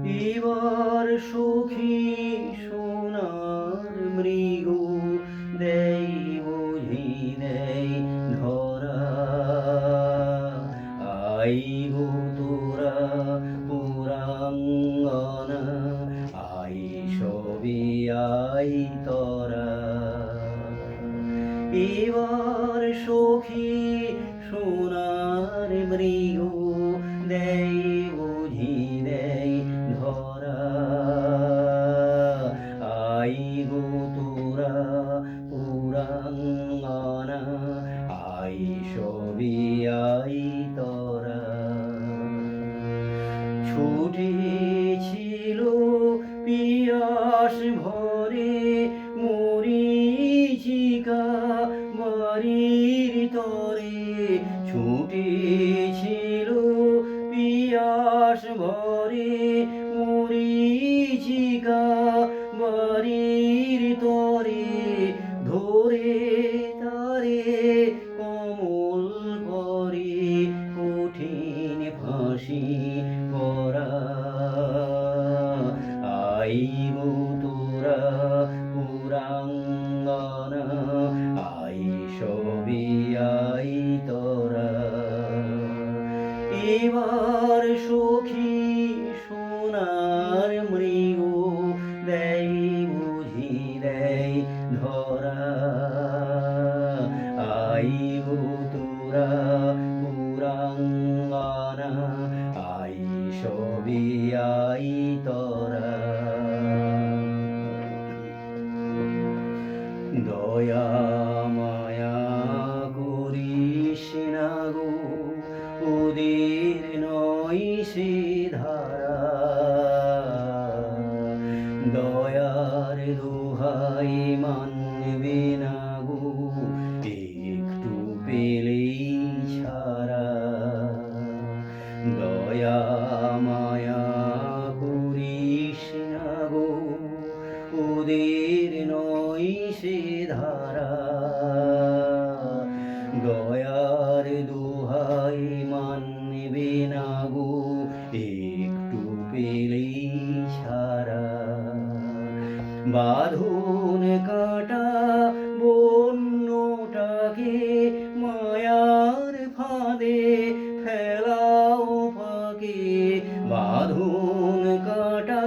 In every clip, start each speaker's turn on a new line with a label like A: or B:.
A: এবার সখী সোনার মৃগ দেই বুঝি দেই ধরা আই গো তোরা পুরাঙ্গনা আই সবি আই তরা এবার সখী সোনার মৃগ দেই বুঝি দেই ধরা আই গো তোরা পুরাঙ্গনা আই সবি আই তরা ছুটেছিল পিয়াস ভরে মরীচিকা বাড়ির তরে ছুটেছিল পিয়াস ভরে মরীচিকা বাড়ির তরে ধরে তারে কমল করে কঠিন ফাঁসি করা আই গো তোরা পুরাঙ্গনা আই সবি আই তরা এবার সখী সোনার মৃগ দেই বুঝি দেই ধরা আই গো তোরা পুরাঙ্গনা আই সবি আই তরা দয়া মায়া করিস না গো ওদের নয় সে ধারা দয়ার দোহাই মানবে না গো একটু পেলেই ছাড়া দয়া মায়া করিস না গো ওদের নয় সে ধারা দয়ার দোহাই মানবে না গো একটু পেলেই ছাড়া বাঁধন কাটা বন্যটাকে মায়ার ফাঁদে ফেলাও পাকে বাঁধন কাটা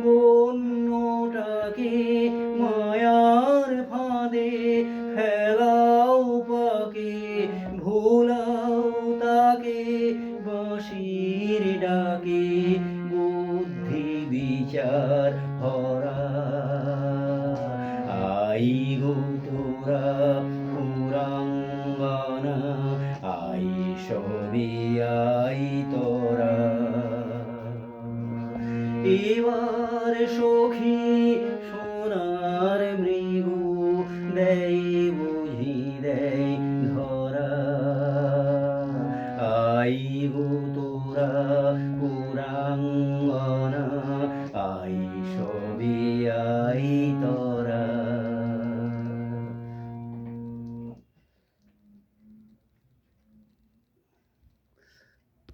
A: বন্যটাকে মায়ার ফাঁদে ফেলাও পাকে ভোলাও তাকে বাঁশির ডাকে বুদ্ধি বিচার হরা আই গো তোরা পুরাঙ্গনা আই সবি আই তরা এবার সখী